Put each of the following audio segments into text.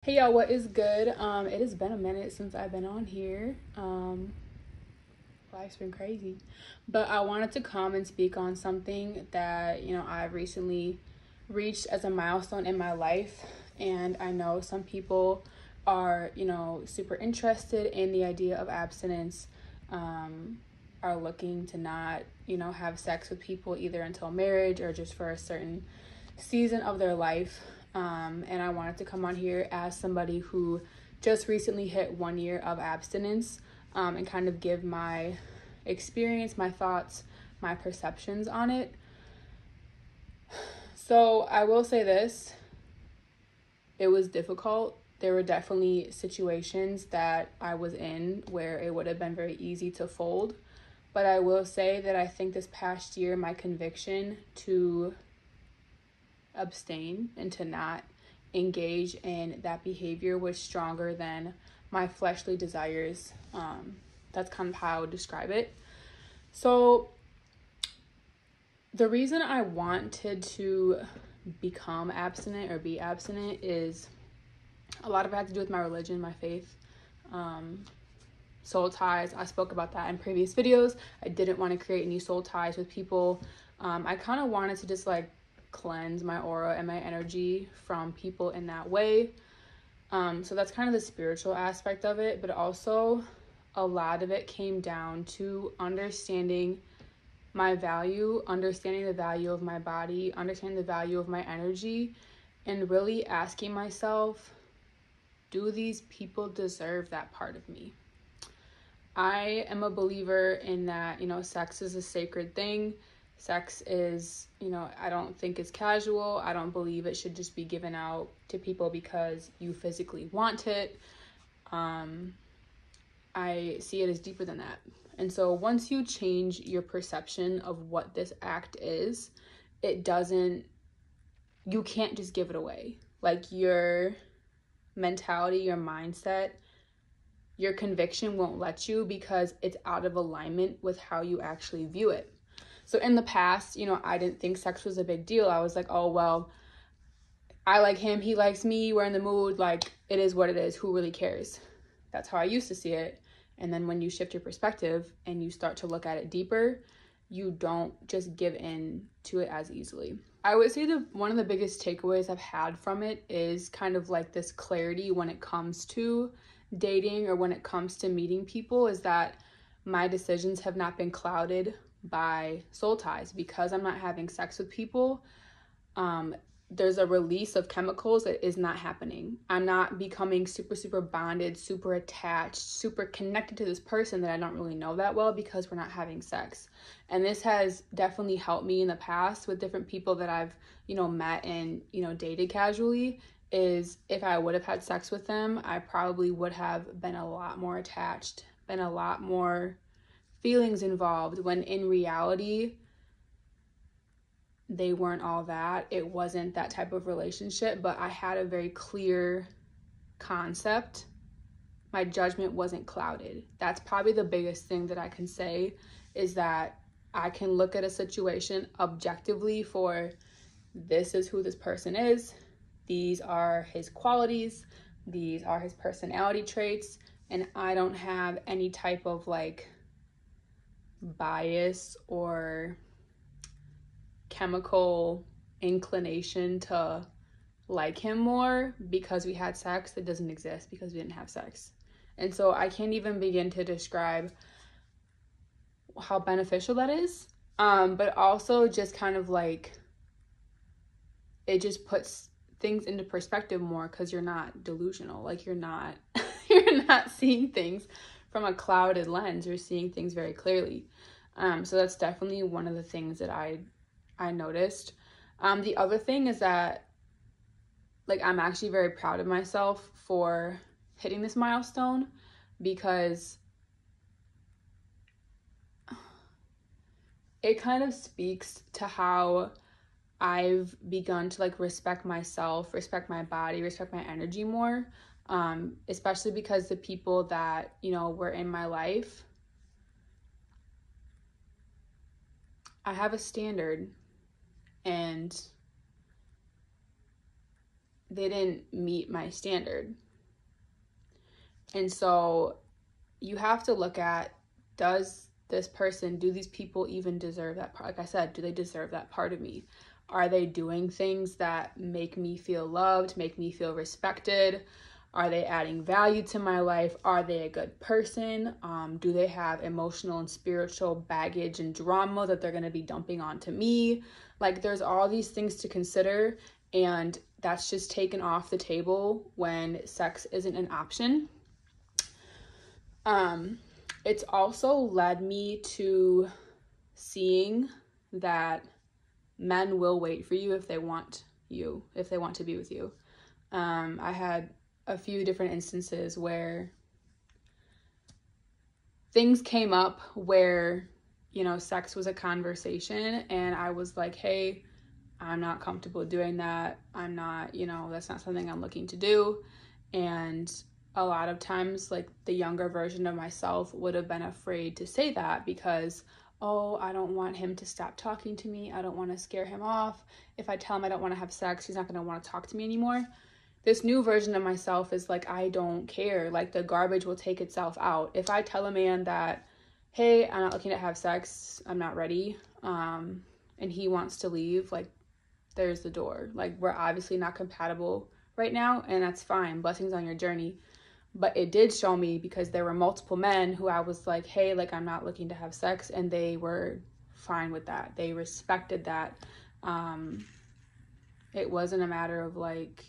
Hey y'all, what is good? It has been a minute since I've been on here. Life's been crazy. But I wanted to come and speak on something that, I've recently reached as a milestone in my life. And I know some people are, super interested in the idea of abstinence, are looking to not, have sex with people either until marriage or just for a certain season of their life. And I wanted to come on here as somebody who just recently hit 1 year of abstinence, and kind of give my experience, my thoughts, my perceptions on it. So I will say this, it was difficult. There were definitely situations that I was in where it would have been very easy to fold. But I will say that I think this past year, my conviction to abstain and to not engage in that behavior was stronger than my fleshly desires. That's kind of how I would describe it. So the reason I wanted to become abstinent or be abstinent is a lot of it had to do with my religion, my faith, soul ties. I spoke about that in previous videos. I didn't want to create any soul ties with people. I kind of wanted to just cleanse my aura and my energy from people in that way. So that's kind of the spiritual aspect of it, but also a lot of it came down to understanding my value, understanding the value of my body, understanding the value of my energy, and really asking myself, do these people deserve that part of me? I am a believer in that, sex is a sacred thing. Sex is, I don't think it's casual. I don't believe it should just be given out to people because you physically want it. I see it as deeper than that. And so once you change your perception of what this act is, you can't just give it away. Like your mentality, your mindset, your conviction won't let you because it's out of alignment with how you actually view it. So in the past, I didn't think sex was a big deal. I was like, oh, well, I like him, he likes me, we're in the mood, it is what it is, who really cares? That's how I used to see it. And then when you shift your perspective and you start to look at it deeper, you don't just give in to it as easily. I would say that one of the biggest takeaways I've had from it is kind of this clarity when it comes to dating or when it comes to meeting people, is that my decisions have not been clouded by soul ties. Because I'm not having sex with people, there's a release of chemicals that is not happening. I'm not becoming super bonded, super attached, super connected to this person that I don't really know that well because we're not having sex. And this has definitely helped me in the past with different people that I've, met and, dated casually, is if I would have had sex with them, I probably would have been a lot more attached, been a lot more feelings involved, when in reality, they weren't all that. It wasn't that type of relationship, but I had a very clear concept. My judgment wasn't clouded. That's probably the biggest thing that I can say, is that I can look at a situation objectively for, this is who this person is, these are his qualities, these are his personality traits, and I don't have any type of bias or chemical inclination to like him more because we had sex. That doesn't exist because we didn't have sex. And so I can't even begin to describe how beneficial that is. But also just kind of it just puts things into perspective more, because you're not delusional. You're not you're not seeing things from a clouded lens. You're seeing things very clearly. So that's definitely one of the things that I noticed. The other thing is that I'm actually very proud of myself for hitting this milestone, because it kind of speaks to how I've begun to respect myself, respect my body, respect my energy more. Especially because the people that, were in my life, I have a standard, and they didn't meet my standard. And so you have to look at, do these people even deserve that part? Like I said, do they deserve that part of me? Are they doing things that make me feel loved, make me feel respected? Are they adding value to my life? Are they a good person? Do they have emotional and spiritual baggage and drama that they're going to be dumping onto me? Like, there's all these things to consider, and that's just taken off the table when sex isn't an option. It's also led me to seeing that men will wait for you if they want to be with you. I had a few different instances where things came up where, sex was a conversation, and I was like, hey, I'm not comfortable doing that. I'm not, that's not something I'm looking to do. And a lot of times, like, the younger version of myself would have been afraid to say that because, oh, I don't want him to stop talking to me. I don't want to scare him off. If I tell him I don't want to have sex, he's not going to want to talk to me anymore. This new version of myself is like, I don't care. Like, the garbage will take itself out. If I tell a man that, hey, I'm not looking to have sex, I'm not ready, and he wants to leave, like, there's the door. Like, we're obviously not compatible right now, and that's fine. Blessings on your journey. But it did show me, because there were multiple men who I was like, hey, like, I'm not looking to have sex, and they were fine with that. They respected that. It wasn't a matter of like,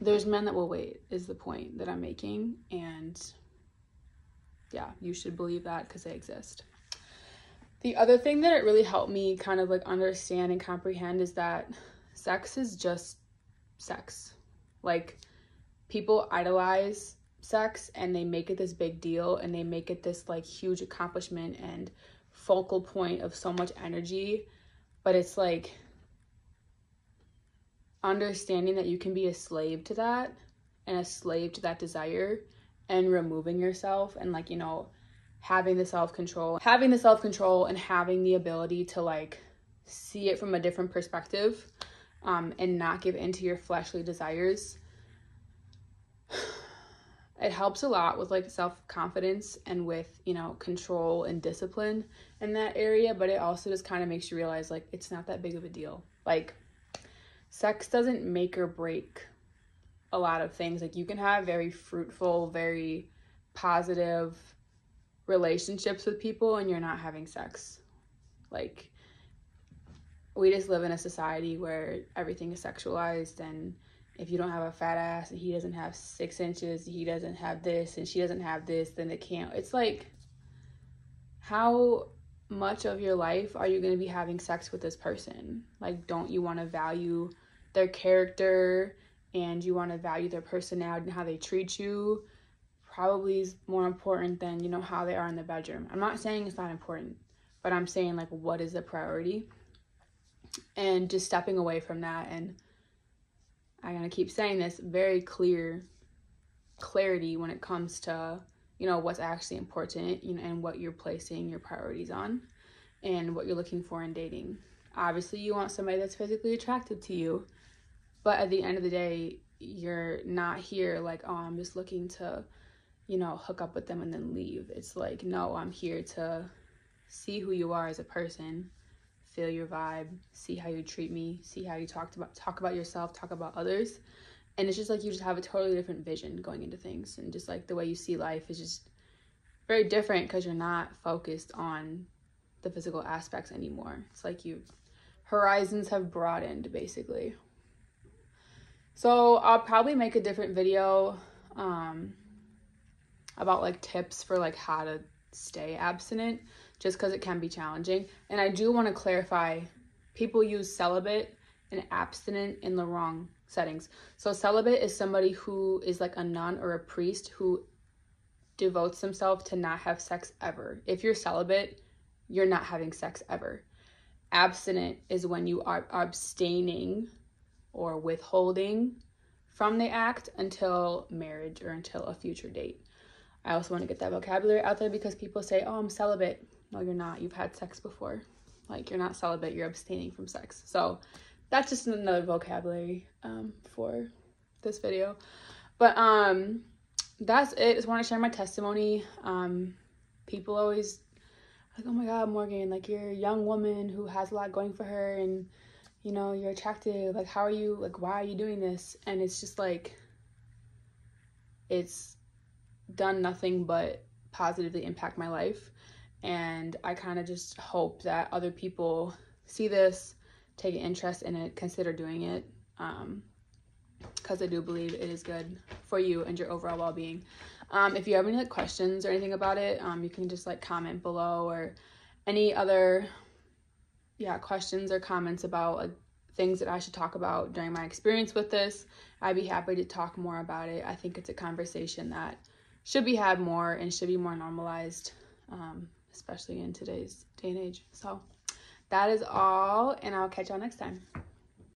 there's men that will wait, is the point that I'm making. And yeah, you should believe that because they exist. The other thing that it really helped me kind of like understand and comprehend is that sex is just sex. Like, people idolize sex and they make it this big deal, and they make it this like huge accomplishment and focal point of so much energy. But it's like, understanding that you can be a slave to that, and a slave to that desire, and removing yourself, and like, having the self-control and having the ability to like see it from a different perspective, and not give into your fleshly desires. It helps a lot with like self-confidence and with, control and discipline in that area. But it also just kind of makes you realize, like, it's not that big of a deal. Like, sex doesn't make or break a lot of things. Like, you can have very fruitful, very positive relationships with people and you're not having sex. Like, we just live in a society where everything is sexualized, and if you don't have a fat ass and he doesn't have 6 inches, he doesn't have this and she doesn't have this, then it can't. It's like, how much of your life are you going to be having sex with this person? Like, don't you want to value their character, and you want to value their personality and how they treat you? Probably is more important than, how they are in the bedroom. I'm not saying it's not important, but I'm saying, like, what is the priority? And just stepping away from that, and I'm going to keep saying this, very clarity when it comes to, what's actually important, and what you're placing your priorities on, and what you're looking for in dating. Obviously, you want somebody that's physically attractive to you, but at the end of the day, you're not here like, oh, I'm just looking to, hook up with them and then leave. It's like, no, I'm here to see who you are as a person, feel your vibe, see how you treat me, see how you talk about yourself, talk about others. And it's just like, you just have a totally different vision going into things, and just like the way you see life is just very different because you're not focused on the physical aspects anymore. It's like horizons have broadened, basically. So I'll probably make a different video about like tips for like how to stay abstinent, just because it can be challenging. And I do want to clarify, people use celibate and abstinent in the wrong settings. So celibate is somebody who is like a nun or a priest who devotes themselves to not have sex ever. If you're celibate, you're not having sex ever. Abstinent is when you are abstaining or withholding from the act until marriage or until a future date. I also want to get that vocabulary out there because people say, oh, I'm celibate. No, you're not. You've had sex before. Like, you're not celibate, you're abstaining from sex. So that's just another vocabulary for this video. But that's it. Just want to share my testimony. People always like, oh my God, Morgan, like, you're a young woman who has a lot going for her, and you know, you're attractive. Like, how are you, like, why are you doing this? And it's just like, it's done nothing but positively impact my life. And I kind of just hope that other people see this, take an interest in it, consider doing it, because I do believe it is good for you and your overall well-being. If you have any like questions or anything about it, you can just like comment below, or any other questions or comments about like things that I should talk about during my experience with this. I'd be happy to talk more about it. I think it's a conversation that should be had more and should be more normalized, especially in today's day and age. So that is all, and I'll catch y'all next time.